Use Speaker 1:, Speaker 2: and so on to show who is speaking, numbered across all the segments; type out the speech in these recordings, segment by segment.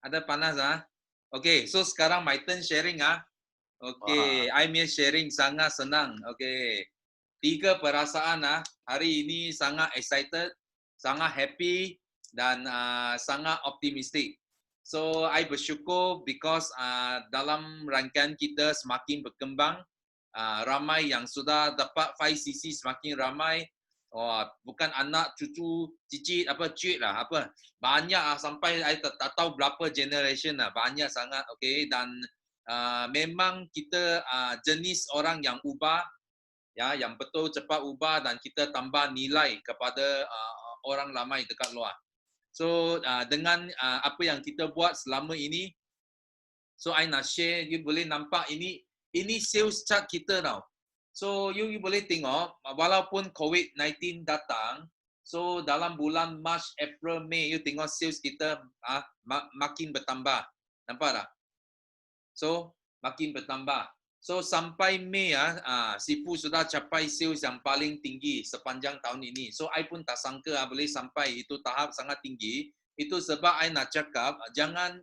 Speaker 1: Ada panas ah. Okay, so sekarang my turn sharing ah. Okay,
Speaker 2: Wah,
Speaker 1: I may sharing sangat senang. Okay, 3 perasaan ah. Hari ini sangat excited, sangat happy dan sangat optimistic. So I bersyukur because dalam rangkaian kita semakin berkembang, ramai yang sudah dapat 5cc semakin ramai. Oh, bukan anak cucu cicit apa cuit lah apa banyak sampai saya tak tahu berapa generation lah banyak sangat okey dan memang kita jenis orang yang ubah ya yang betul cepat ubah dan kita tambah nilai kepada orang ramai dekat luar. So dengan apa yang kita buat selama ini, so I nak share, you boleh nampak ini sales chart kita tau. So you boleh tengok walaupun COVID-19 datang, so dalam bulan March, April, Mei you tengok sales kita makin bertambah. Nampak tak? So makin bertambah. So sampai Mei Sifu sudah capai sales yang paling tinggi sepanjang tahun ini. So I pun tak sangka boleh sampai itu tahap sangat tinggi. Itu sebab I nak cakap jangan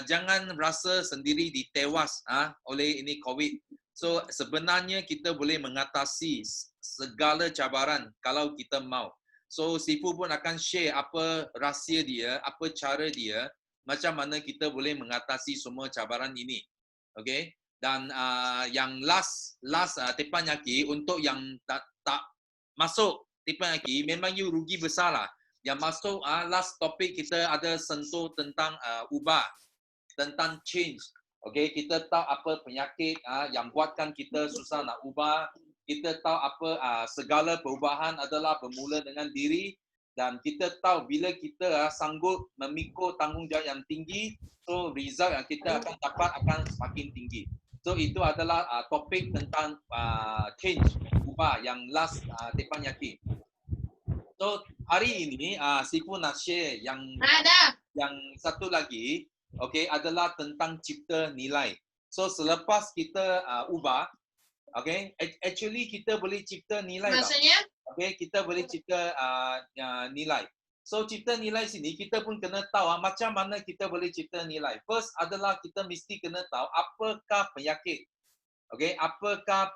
Speaker 1: jangan rasa sendiri ditewas oleh ini COVID. So sebenarnya kita boleh mengatasi segala cabaran kalau kita mau. So Sifu pun akan share apa rahsia dia, apa cara dia macam mana kita boleh mengatasi semua cabaran ini. Okay? Dan yang last teppanyaki untuk yang tak masuk teppanyaki memang you rugi besar lah. Yang masuk last topik kita ada sentuh tentang ubah, tentang change. Okay, kita tahu apa penyakit yang buatkan kita susah nak ubah. Kita tahu apa segala perubahan adalah bermula dengan diri dan kita tahu bila kita sanggup memikul tanggungjawab yang tinggi, so result yang kita akan dapat akan semakin tinggi. So itu adalah topik tentang change, ubah yang last teppanyaki. So hari ini Sifu nak share yang satu lagi, okay, adalah tentang cipta nilai. So selepas kita ubah, okay, actually kita boleh cipta nilai tau.
Speaker 3: Maksudnya?
Speaker 1: Okay, kita boleh cipta nilai. So cipta nilai sini kita pun kena tahu macam mana kita boleh cipta nilai. First adalah kita mesti kena tahu apakah penyakit. Okay, apakah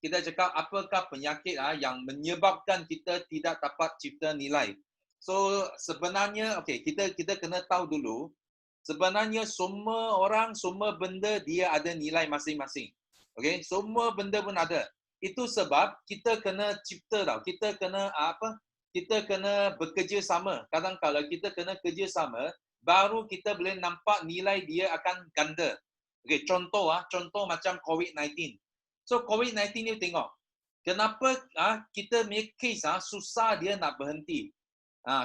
Speaker 1: kita cakap apakah penyakit yang menyebabkan kita tidak dapat cipta nilai. So sebenarnya okay, kita kena tahu dulu sebenarnya semua orang, semua benda dia ada nilai masing-masing. Okay, semua benda pun ada. Itu sebab kita kena cipta tau. Kita kena Kita kena bekerja sama. Kadang kalau kita kena kerja sama, baru kita boleh nampak nilai dia akan ganda. Okay, contoh macam COVID-19. So COVID-19 ni tengok. Kenapa kita make case susah dia nak berhenti.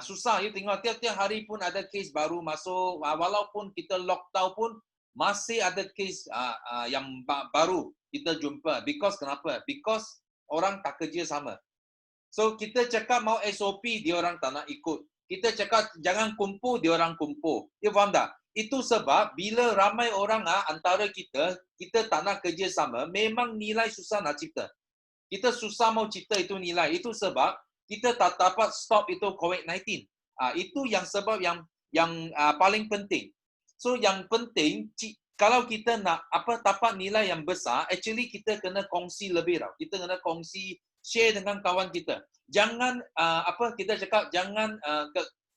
Speaker 1: Susah you tengok tiap-tiap hari pun ada kes baru masuk walaupun kita lockdown pun masih ada kes yang baru kita jumpa kenapa? Because orang tak kerja sama. So kita cakap mau SOP dia orang tak nak ikut. Kita cakap jangan kumpul dia orang kumpul. You faham tak? Itu sebab bila ramai orang antara kita tak nak kerja sama, memang nilai susah nak cipta. Kita susah mau cipta itu nilai. Itu sebab kita tak dapat stop itu COVID-19. Itu yang sebab yang paling penting. So yang penting kalau kita nak dapat nilai yang besar, actually kita kena kongsi lebih tau. Kita kena kongsi share dengan kawan kita. Jangan kita cakap jangan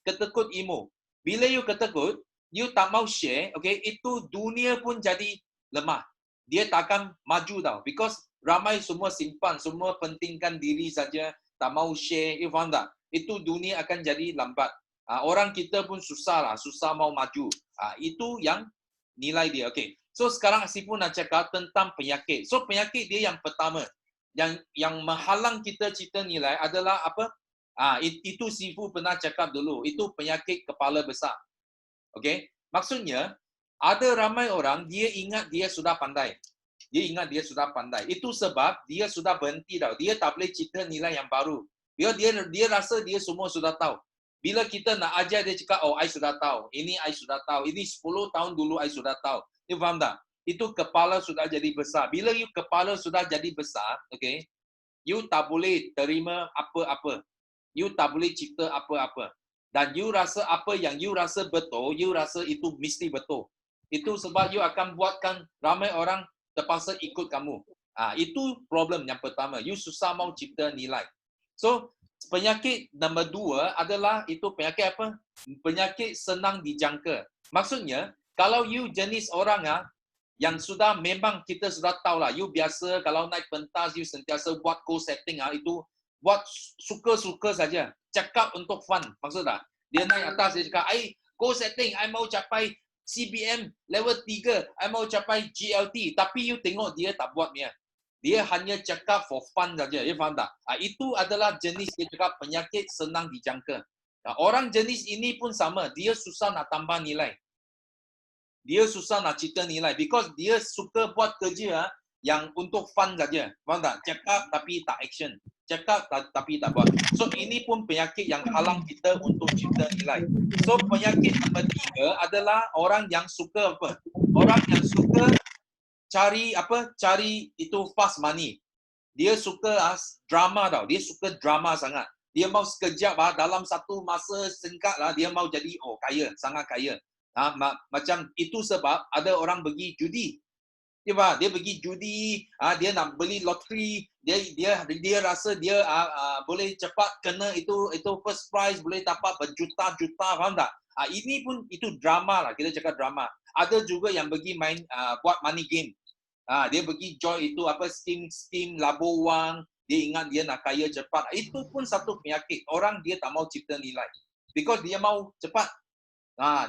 Speaker 1: ketekut emo. Bila you ketekut, you tak mau share, okay, itu dunia pun jadi lemah. Dia takkan maju tau. Because ramai semua simpan, semua pentingkan diri saja, tak mau share, you faham tak? Itu dunia akan jadi lambat. Orang kita pun susah mau maju. Itu yang nilai dia. Okay. So sekarang Sifu nak cakap tentang penyakit. So penyakit dia yang pertama, yang menghalang kita cipta nilai adalah apa? Itu Sifu pernah cakap dulu. Itu penyakit kepala besar. Okay. Maksudnya, ada ramai orang, dia ingat dia sudah pandai. Itu sebab dia sudah berhenti tau. Dia tak boleh cipta nilai yang baru. Dia rasa dia semua sudah tahu. Bila kita nak ajar dia cakap, oh, I sudah tahu. Ini I sudah tahu. Ini 10 tahun dulu I sudah tahu. You faham tak? Itu kepala sudah jadi besar. Bila you kepala sudah jadi besar, okay, you tak boleh terima apa-apa. You tak boleh cipta apa-apa. Dan you rasa apa yang you rasa betul, you rasa itu mesti betul. Itu sebab you akan buatkan ramai orang terpaksa ikut kamu. Itu problem yang pertama. You susah mau cipta nilai. So, penyakit nombor 2 adalah itu penyakit apa? Penyakit senang dijangka. Maksudnya, kalau you jenis orang yang sudah memang kita sudah tahu lah, you biasa kalau naik pentas, you sentiasa buat goal setting itu buat suka-suka saja. Cakap untuk fun, maksud tak? Dia naik atas, dia cakap, goal setting, I mau capai CBM level 3, I mau capai GLT. Tapi you tengok dia tak buat dia. Dia hanya cakap for fun saja, you faham tak? Itu adalah jenis dia cakap penyakit senang dijangka. Orang jenis ini pun sama, dia susah nak tambah nilai. Dia susah nak cipta nilai because dia suka buat kerja yang untuk fun saja. Faham tak? Cakap tapi tak action. Cakap tapi tak buat. So ini pun penyakit yang halang kita untuk cipta nilai. So penyakit nombor 3 adalah orang yang suka apa? Orang yang suka cari apa? Cari itu fast money. Dia suka drama tau. Dia suka drama sangat. Dia mau sekejap dalam satu masa singkat lah dia mau jadi kaya, sangat kaya. Macam itu sebab ada orang pergi judi. Dia pergi judi, dia nak beli loteri, dia rasa dia boleh cepat kena itu first prize, boleh dapat berjuta-juta, faham tak? Ini pun itu drama lah, kita cakap drama. Ada juga yang pergi main buat money game. Dia pergi join itu apa scheme labur wang, dia ingat dia nak kaya cepat. Itu pun satu penyakit. Orang dia tak mau cipta nilai. Because dia mau cepat.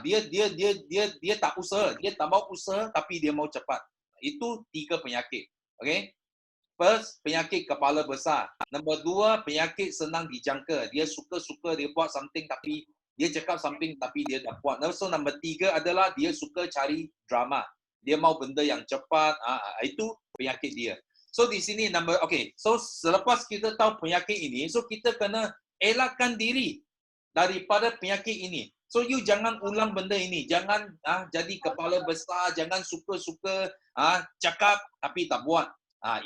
Speaker 1: Dia tak usaha, dia tak mau usaha tapi dia mau cepat. Itu 3 penyakit. Okay? First, penyakit kepala besar. Nombor 2, penyakit senang dijangka. Dia suka-suka dia buat something tapi dia cakap something tapi dia tak buat. So nombor 3 adalah dia suka cari drama. Dia mau benda yang cepat. Itu penyakit dia. So di sini so selepas kita tahu penyakit ini, so kita kena elakkan diri daripada penyakit ini. So you jangan ulang benda ini. Jangan jadi kepala besar, jangan suka-suka cakap tapi tak buat.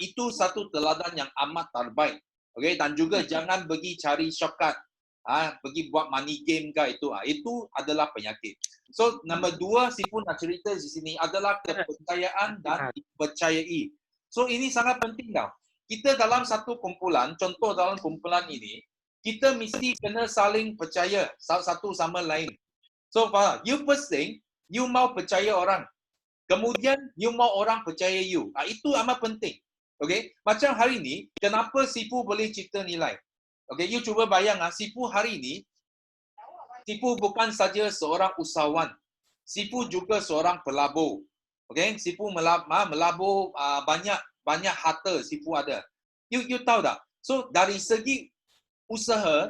Speaker 1: Itu satu teladan yang amat terbaik. Okay? Dan juga jangan pergi cari shortcut. Pergi buat money game ke itu. Itu adalah penyakit. So nombor 2 si pun nak cerita di sini adalah kepercayaan dan dipercayai. So ini sangat penting tau. Kita dalam satu kumpulan, contoh dalam kumpulan ini, kita mesti kena saling percaya satu sama lain. So, you first thing, you mau percaya orang. Kemudian, you mau orang percaya you. Itu amat penting. Okay? Macam hari ini, kenapa Sifu boleh cipta nilai? Okay, you cuba bayang, Sifu hari ini, Sifu bukan saja seorang usahawan. Sifu juga seorang pelabur. Okay? Sifu melabur banyak harta Sifu ada. You tahu tak? So, dari segi usaha,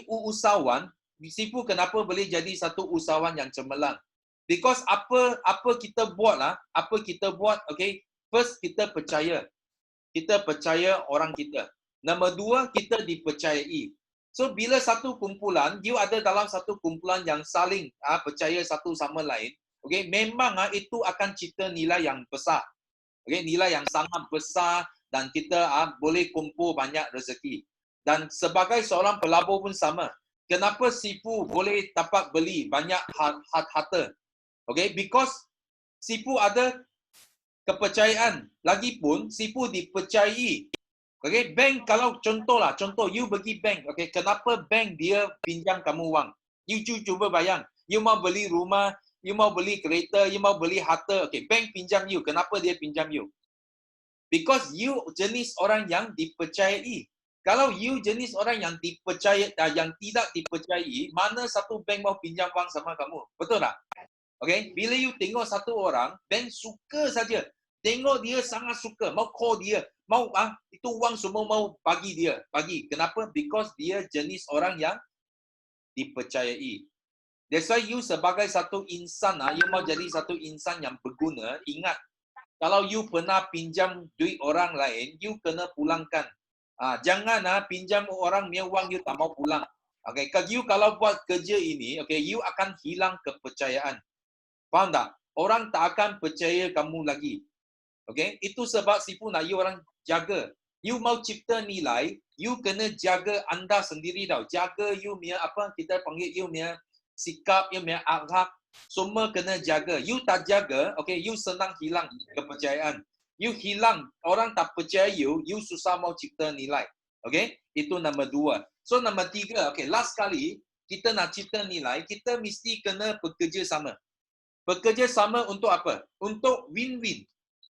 Speaker 1: usahawan, Sifu kenapa boleh jadi satu usahawan yang cemerlang? Because apa kita buat okay? First kita percaya. Kita percaya orang kita. Nombor 2, kita dipercayai. So bila satu kumpulan, you ada dalam satu kumpulan yang saling percaya satu sama lain, okay? Memang itu akan cipta nilai yang besar. Okay? Nilai yang sangat besar dan kita boleh kumpul banyak rezeki. Dan sebagai seorang pelabur pun sama. Kenapa Sifu boleh dapat beli banyak harta? Okay? Because Sifu ada kepercayaan. Lagipun Sifu dipercayai. Okay? Bank kalau contoh you pergi bank. Okay? Kenapa bank dia pinjam kamu wang? You cuba bayang. You mau beli rumah, you mau beli kereta, you mau beli harta. Okay? Bank pinjam you. Kenapa dia pinjam you? Because you jenis orang yang dipercayai. Kalau you jenis orang yang yang tidak dipercayai, mana satu bank mau pinjam wang sama kamu? Betul tak? Okay? Bila you tengok satu orang, bank suka saja. Tengok dia sangat suka, mau call dia, mau itu wang semua mau bagi dia. Bagi. Kenapa? Because dia jenis orang yang dipercayai. That's why you sebagai satu insan, you mau jadi satu insan yang berguna, ingat, kalau you pernah pinjam duit orang lain, you kena pulangkan. Jangan pinjam orang punya wang you tak mau pulang. Okay, kalau buat kerja ini, okay, you akan hilang kepercayaan. Faham tak? Orang tak akan percaya kamu lagi. Okay, itu sebab Sifu nak you orang jaga. You mau cipta nilai, you kena jaga anda sendiri tau. Jaga you punya apa kita panggil you punya sikap, you punya akhlak, semua kena jaga. You tak jaga, okay, you senang hilang kepercayaan. You hilang, orang tak percaya you susah mau cipta nilai. Okay, itu nombor 2. So nombor 3, okay, last kali kita nak cipta nilai, kita mesti kena bekerja sama. Bekerja sama untuk apa? Untuk win-win.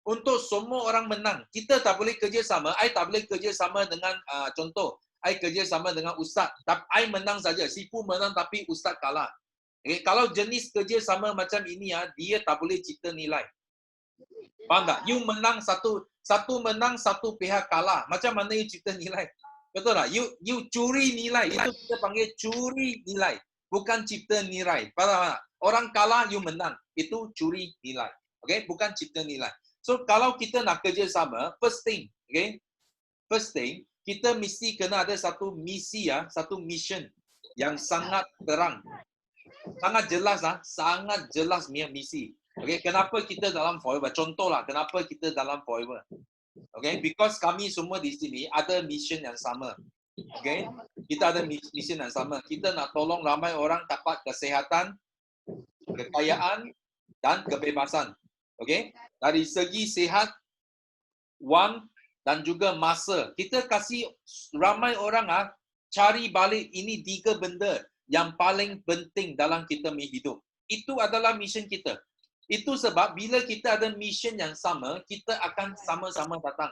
Speaker 1: Untuk semua orang menang. Kita tak boleh kerja sama. I tak boleh kerja sama dengan contoh. I kerja sama dengan ustaz. I menang saja. Sifu menang tapi ustaz kalah. Okay? Kalau jenis kerja sama macam ini, dia tak boleh cipta nilai. Faham tak? You menang satu menang, satu pihak kalah. Macam mana you cipta nilai? Betul tak? You curi nilai. Itu kita panggil curi nilai. Bukan cipta nilai. Faham tak? Orang kalah, you menang. Itu curi nilai. Okay? Bukan cipta nilai. So, kalau kita nak kerja sama, first thing, okay? First thing, kita mesti kena ada satu misi, satu mission yang sangat terang. Sangat jelas, sangat jelas punya misi. Okay? Kenapa kita dalam Forever? Contohlah, kenapa kita dalam Forever? Okay? Because kami semua di sini ada mission yang sama. Okay? Kita ada mission yang sama. Kita nak tolong ramai orang dapat kesihatan, kekayaan, dan kebebasan. Okay? Dari segi sihat, wang, dan juga masa. Kita kasih ramai orang cari balik ini 3 benda yang paling penting dalam kita hidup. Itu adalah mission kita. Itu sebab bila kita ada mission yang sama, kita akan sama-sama datang.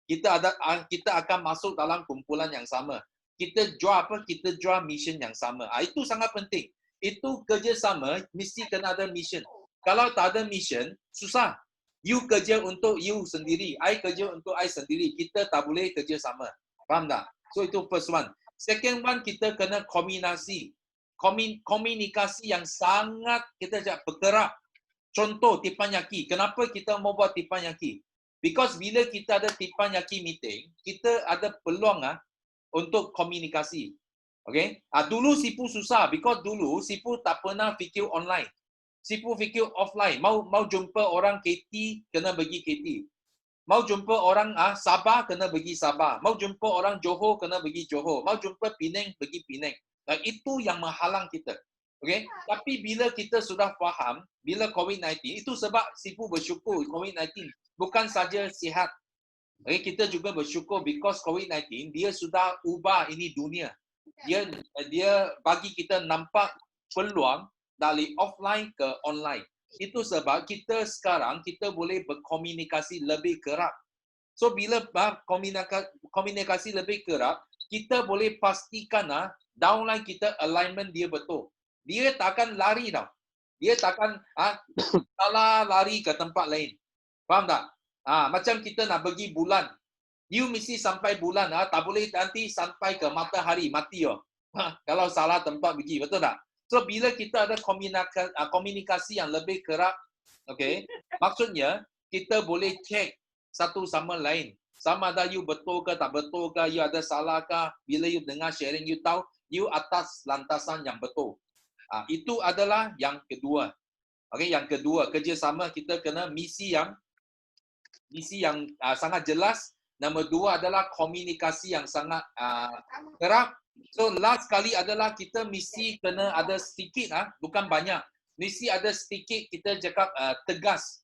Speaker 1: Kita akan masuk dalam kumpulan yang sama. Kita jual apa? Kita jual mission yang sama. Itu sangat penting. Itu kerjasama, mesti kena ada mission. Kalau tak ada mission, susah. You kerja untuk you sendiri. I kerja untuk I sendiri. Kita tak boleh kerja sama. Faham tak? So, itu first one. Second one, kita kena kombinasi. Komunikasi yang sangat kita cakap bergerak. Contoh, teppanyaki. Kenapa kita mau buat teppanyaki? Because bila kita ada teppanyaki meeting, kita ada peluang untuk komunikasi. Okay? Dulu Sipu susah. Because dulu Sipu tak pernah fikir online. Sipu fikir offline. Mau jumpa orang KT, kena pergi KT. Mau jumpa orang Sabah, kena pergi Sabah. Mau jumpa orang Johor, kena pergi Johor. Mau jumpa Penang, pergi Penang. Itu yang menghalang kita. Okay? Tapi bila kita sudah faham, bila COVID-19, itu sebab Sipu bersyukur COVID-19 bukan saja sihat. Okay? Kita juga bersyukur because COVID-19, dia sudah ubah ini dunia. Dia bagi kita nampak peluang dari offline ke online. Itu sebab kita sekarang kita boleh berkomunikasi lebih kerap. So bila komunikasi lebih kerap, kita boleh pastikan downline kita alignment dia betul. Dia takkan lari tau. Dia takkan salah lari ke tempat lain. Faham tak? Macam kita nak pergi bulan. You mesti sampai bulan. Tak boleh nanti sampai ke matahari. Mati. Kalau salah tempat pergi. Betul tak? So, bila kita ada komunikasi yang lebih kerap, okay, maksudnya, kita boleh cek satu sama lain. Sama ada you betul ke, tak betul ke, you ada salah ke, bila you dengar sharing, you tahu, you atas lantasan yang betul. Itu adalah yang kedua. Okay, yang kedua, kerjasama kita kena misi yang sangat jelas. Nombor 2 adalah komunikasi yang sangat kerap. So last kali adalah kita mesti kena ada sedikit, bukan banyak. Mesti ada sedikit kita cakap tegas.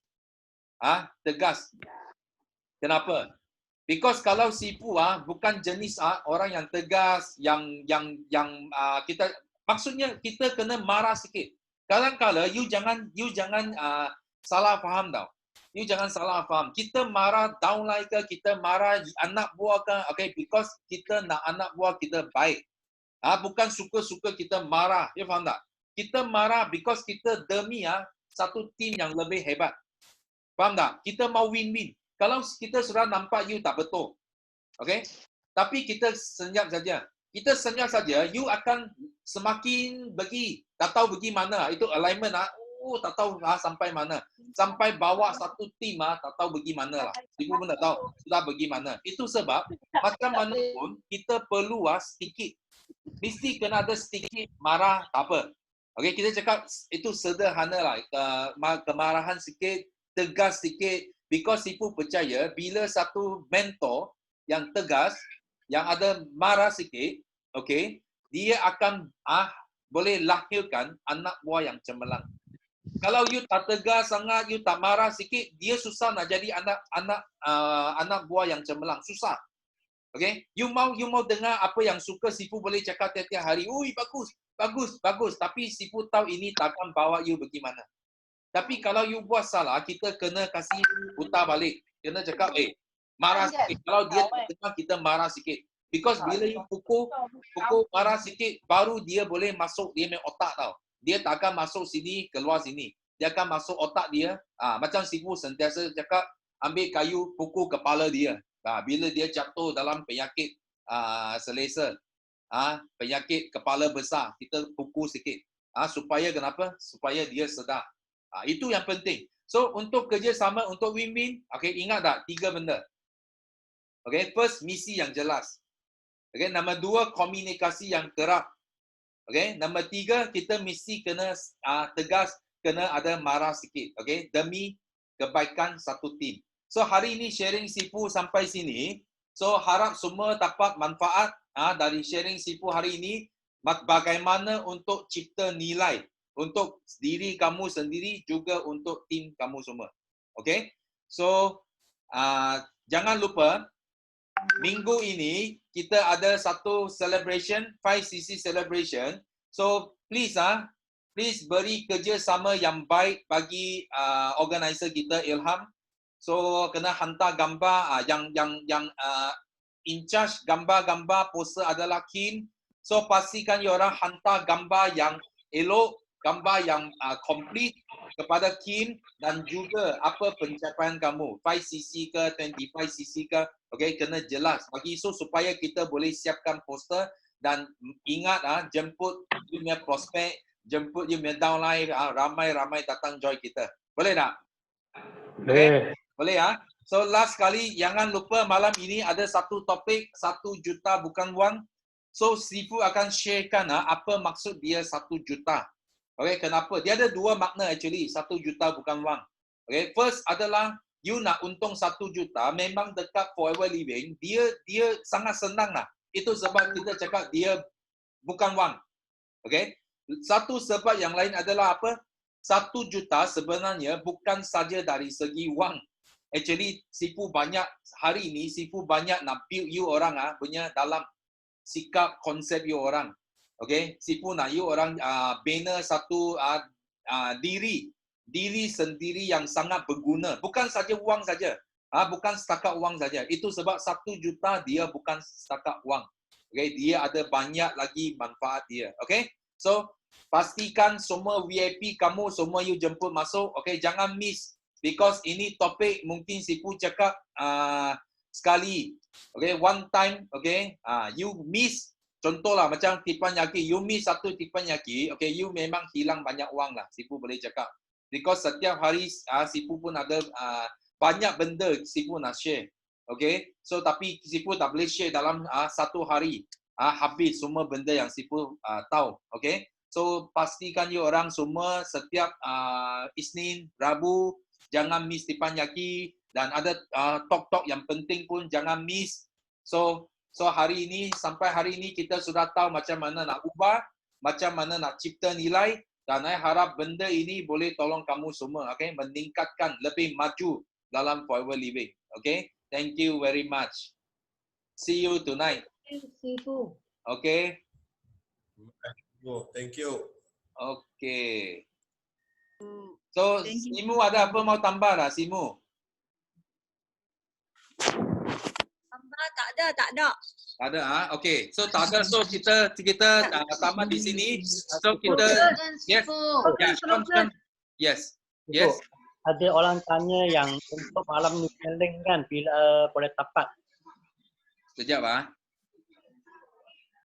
Speaker 1: Tegas. Kenapa? Because kalau Sipu bukan jenis orang yang tegas, yang kita maksudnya kita kena marah sikit. Kadang-kadang you jangan salah faham tau. You jangan salah faham. Kita marah downline ke, kita marah anak buah ke, okay, because kita nak anak buah kita baik. Bukan suka-suka kita marah. You faham tak? Kita marah because kita demi satu tim yang lebih hebat. Faham tak? Kita mau win-win. Kalau kita sudah nampak you tak betul. Okay? Tapi kita senyap saja. Kita senyap saja, you akan semakin pergi. Tak tahu pergi mana. Itu alignment. Tak tahu sampai mana. Sampai bawa satu tim, tak tahu pergi mana lah. Ibu pun tak tahu sudah pergi mana. Itu sebab, macam mana pun, kita perlu sedikit. Mesti kena ada sedikit marah, tak apa. Okay, kita cakap itu sederhana lah. Kemarahan sikit, tegas sikit. Because Sipu percaya, bila satu mentor, yang tegas, yang ada marah sikit, okey, dia akan boleh lahirkan anak buah yang cemerlang. Kalau you tak tegas sangat, you tak marah sikit, dia susah nak jadi anak buah yang cemerlang, susah. Okay? You mau dengar apa yang suka Sifu boleh cakap tiap-tiap hari. Ui, bagus, bagus, bagus. Tapi Sifu tahu ini takkan bawa you bagaimana. Tapi kalau you buat salah, kita kena kasih putar balik. Kena cakap, marah sikit. Kalau dia tak dengar, kita marah sikit. Because bila you pukul marah sikit, baru dia boleh masuk dia punya otak tau. Dia tak akan masuk sini, keluar sini. Dia akan masuk otak dia. Macam Sifu sentiasa cakap, ambil kayu, pukul kepala dia. Bila dia jatuh dalam penyakit selesa, penyakit kepala besar, kita pukul sikit. Supaya kenapa? Supaya dia sedar. Itu yang penting. So, untuk kerjasama, untuk win-win, okay, ingat tak? 3 benda. Okay, first, misi yang jelas. Okay, nombor 2, komunikasi yang kerap. Okay, nombor 3, kita mesti kena tegas, kena ada marah sikit. Okay, demi kebaikan satu tim. So, hari ini sharing Sifu sampai sini. So, harap semua dapat manfaat dari sharing Sifu hari ini. Bagaimana untuk cipta nilai. Untuk diri kamu sendiri, juga untuk tim kamu semua. Okay? So, jangan lupa, minggu ini, kita ada satu celebration, 5cc celebration. So, please, please beri kerjasama yang baik bagi organizer kita, Ilham. So, kena hantar gambar yang in charge gambar-gambar poster adalah Kim. So, pastikan you orang hantar gambar yang elok, gambar yang complete kepada Kim dan juga apa pencapaian kamu. 5cc ke, 25cc ke, okay, kena jelas. Bagi so supaya kita boleh siapkan poster dan ingat jemput you punya prospek, jemput you punya downline, ramai-ramai datang join kita. Boleh tak? Okay? Boleh ya? So last kali, jangan lupa malam ini ada satu topik, 1 juta bukan wang. So Sifu akan sharekan apa maksud dia 1 juta. Okay, kenapa? Dia ada 2 makna actually, 1 juta bukan wang. Okay, first adalah you nak untung 1 juta, memang dekat Forever Living, dia sangat senang lah. Itu sebab kita cakap dia bukan wang. Okay, satu sebab yang lain adalah apa? 1 juta sebenarnya bukan saja dari segi wang. Actually, Sifu banyak, hari ini Sifu banyak nak build you orang punya dalam sikap konsep you orang. Okay, Sifu nak you orang bina satu diri sendiri yang sangat berguna. Bukan saja wang saja. Bukan setakat wang saja. Itu sebab 1 juta dia bukan setakat wang. Okay, dia ada banyak lagi manfaat dia. Okay, so pastikan semua VIP kamu semua you jemput masuk. Okay, jangan miss. Because ini topik mungkin Sifu cakap sekali. Okay, one time. Okay, you miss. Contohlah macam teppanyaki. You miss satu teppanyaki. Okay, you memang hilang banyak wang lah. Sifu boleh cakap. Because setiap hari Sifu pun ada banyak benda Sifu nak share. Okay, so tapi Sifu tak boleh share dalam satu hari. Habis semua benda yang Sifu tahu. Okay, so pastikan you orang semua setiap Isnin, Rabu, jangan miss teppanyaki dan ada talk-talk yang penting pun jangan miss. So hari ini, sampai hari ini kita sudah tahu macam mana nak ubah, macam mana nak cipta nilai dan saya harap benda ini boleh tolong kamu semua, okay, meningkatkan lebih maju dalam Forever Living. Okay, thank you very much. See you tonight. Okay.
Speaker 2: Thank you.
Speaker 1: Okay. So, Simu ada apa mau tambah tak, Simu?
Speaker 3: Tambah tak ada.
Speaker 1: Tak ada, okay. So, tak ada. So, kita tamat di sini. So, kita... Yes. Yes.
Speaker 4: Ada orang tanya yang untuk malam ni link kan bila boleh tapat.
Speaker 1: Sekejap